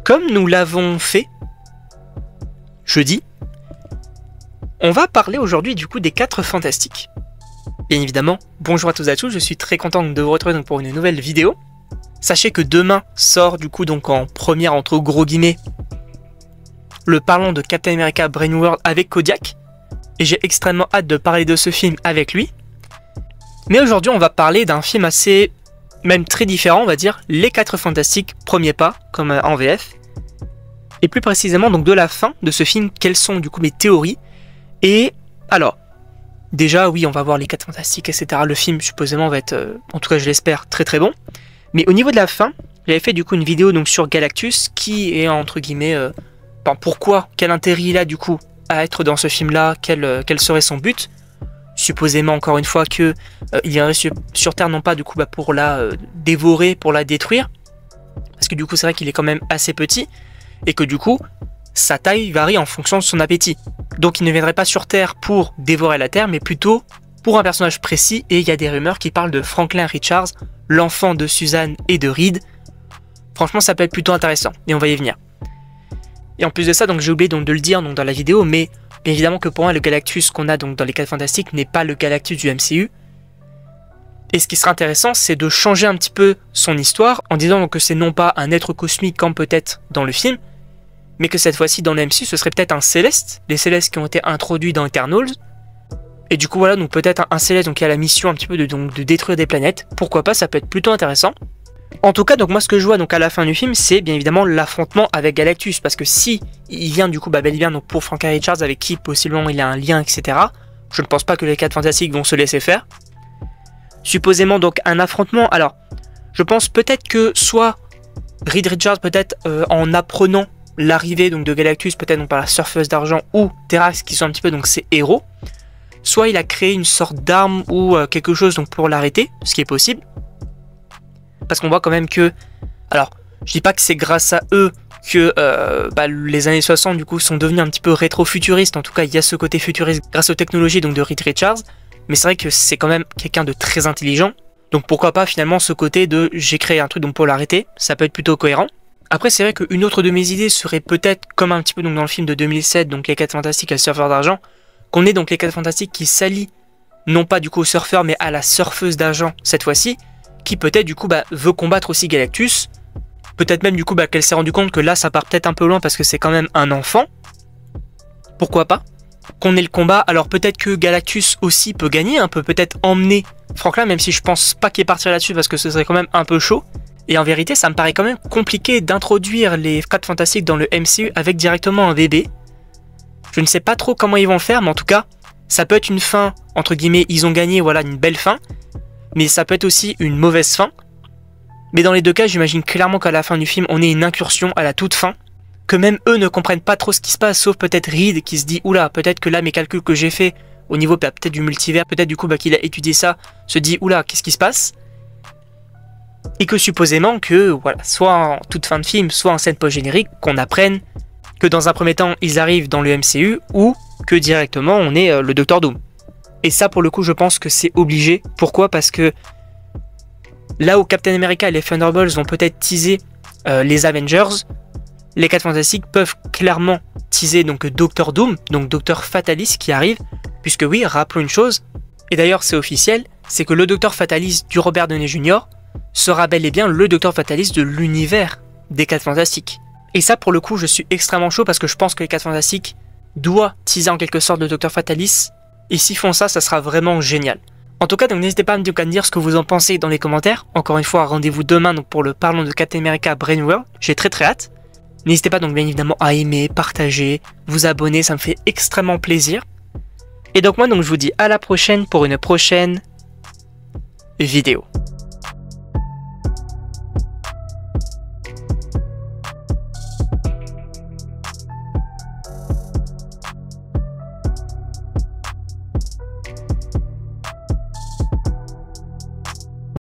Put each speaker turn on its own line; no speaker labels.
comme nous l'avons fait jeudi, on va parler aujourd'hui du coup des 4 fantastiques. Bien évidemment, bonjour à tous et à tous, je suis très content de vous retrouver donc pour une nouvelle vidéo. Sachez que demain sort du coup donc en première entre gros guillemets le parlant de Captain America Brave New World avec Kodiak. Et j'ai extrêmement hâte de parler de ce film avec lui. Mais aujourd'hui on va parler d'un film assez, même très différent on va dire, Les 4 Fantastiques, premier pas, comme en VF. Et plus précisément donc de la fin de ce film, quelles sont du coup mes théories. Et alors, déjà oui on va voir Les 4 Fantastiques etc. Le film supposément va être, en tout cas je l'espère, très très bon. Mais au niveau de la fin, j'avais fait du coup une vidéo donc sur Galactus qui est entre guillemets, pourquoi, quel intérêt il a du coup à être dans ce film là, quel serait son but. Supposément encore une fois que il viendrait sur Terre non pas du coup pour la dévorer, pour la détruire, parce que du coup c'est vrai qu'il est quand même assez petit et que du coup sa taille varie en fonction de son appétit. Donc il ne viendrait pas sur Terre pour dévorer la Terre, mais plutôt pour un personnage précis. Et il y a des rumeurs qui parlent de Franklin Richards, l'enfant de Suzanne et de Reed. Franchement ça peut être plutôt intéressant et on va y venir. Et en plus de ça, donc j'ai oublié donc de le dire donc dans la vidéo, mais bien évidemment que pour moi le Galactus qu'on a donc dans les 4 Fantastiques n'est pas le Galactus du MCU. Et ce qui serait intéressant, c'est de changer un petit peu son histoire en disant donc que c'est non pas un être cosmique comme peut-être dans le film, mais que cette fois-ci dans le MCU ce serait peut-être un Céleste, les Célestes qui ont été introduits dans Eternals. Et du coup voilà, donc peut-être un Céleste donc qui a la mission un petit peu de détruire des planètes. Pourquoi pas, ça peut être plutôt intéressant. En tout cas, donc moi ce que je vois donc à la fin du film, c'est bien évidemment l'affrontement avec Galactus, parce que si il vient du coup bel et bien donc pour Franklin Richards avec qui possiblement il a un lien, etc. Je ne pense pas que les 4 Fantastiques vont se laisser faire. Supposément donc un affrontement. Alors, je pense peut-être que soit Reed Richards peut-être en apprenant l'arrivée donc de Galactus, peut-être donc par la Surfeuse d'Argent ou Terrax qui sont un petit peu donc ses héros, soit il a créé une sorte d'arme ou quelque chose donc pour l'arrêter, ce qui est possible. Parce qu'on voit quand même que, alors je dis pas que c'est grâce à eux que les années 60 du coup sont devenus un petit peu rétro-futuristes, en tout cas il y a ce côté futuriste grâce aux technologies donc de Reed Richards, mais c'est vrai que c'est quand même quelqu'un de très intelligent, donc pourquoi pas finalement ce côté de j'ai créé un truc donc pour l'arrêter, ça peut être plutôt cohérent. Après c'est vrai qu'une autre de mes idées serait peut-être comme un petit peu donc dans le film de 2007, donc les 4 Fantastiques et le Surfeur d'Argent, qu'on ait donc les 4 Fantastiques qui s'allient non pas du coup au surfeur mais à la Surfeuse d'Argent cette fois-ci, qui peut-être du coup veut combattre aussi Galactus. Peut-être même du coup qu'elle s'est rendu compte que là ça part peut-être un peu loin parce que c'est quand même un enfant. Pourquoi pas qu'on ait le combat. Alors peut-être que Galactus aussi peut gagner, peut peut-être emmener Franklin, même si je pense pas qu'il partir là-dessus parce que ce serait quand même un peu chaud. Et en vérité ça me paraît quand même compliqué d'introduire les 4 Fantastiques dans le MCU avec directement un bébé. Je ne sais pas trop comment ils vont faire, mais en tout cas ça peut être une fin, entre guillemets, ils ont gagné, voilà, une belle fin. Mais ça peut être aussi une mauvaise fin. Mais dans les deux cas, j'imagine clairement qu'à la fin du film, on ait une incursion à la toute fin. Que même eux ne comprennent pas trop ce qui se passe, sauf peut-être Reed qui se dit « Oula, peut-être que là, mes calculs que j'ai fait au niveau peut-être du multivers, peut-être du coup qu'il a étudié ça, se dit « Oula, qu'est-ce qui se passe ?» Et que supposément que, voilà, soit en toute fin de film, soit en scène post-générique, qu'on apprenne que dans un premier temps, ils arrivent dans le MCU, ou que directement, on est le Docteur Doom. Et ça, pour le coup, je pense que c'est obligé. Pourquoi ? Parce que là où Captain America et les Thunderbolts vont peut-être teaser les Avengers, les 4 Fantastiques peuvent clairement teaser donc Docteur Doom, donc Docteur Fatalis qui arrive, puisque oui, rappelons une chose, et d'ailleurs c'est officiel, c'est que le Docteur Fatalis du Robert Downey Jr. sera bel et bien le Docteur Fatalis de l'univers des 4 Fantastiques. Et ça, pour le coup, je suis extrêmement chaud parce que je pense que les 4 Fantastiques doivent teaser en quelque sorte le Docteur Fatalis. Et s'ils font ça, ça sera vraiment génial. En tout cas, donc n'hésitez pas à me dire ce que vous en pensez dans les commentaires. Encore une fois, rendez-vous demain donc pour le parlant de Captain America Brave New World. J'ai très hâte. N'hésitez pas donc bien évidemment à aimer, partager, vous abonner, ça me fait extrêmement plaisir. Et donc moi donc je vous dis à la prochaine pour une prochaine vidéo.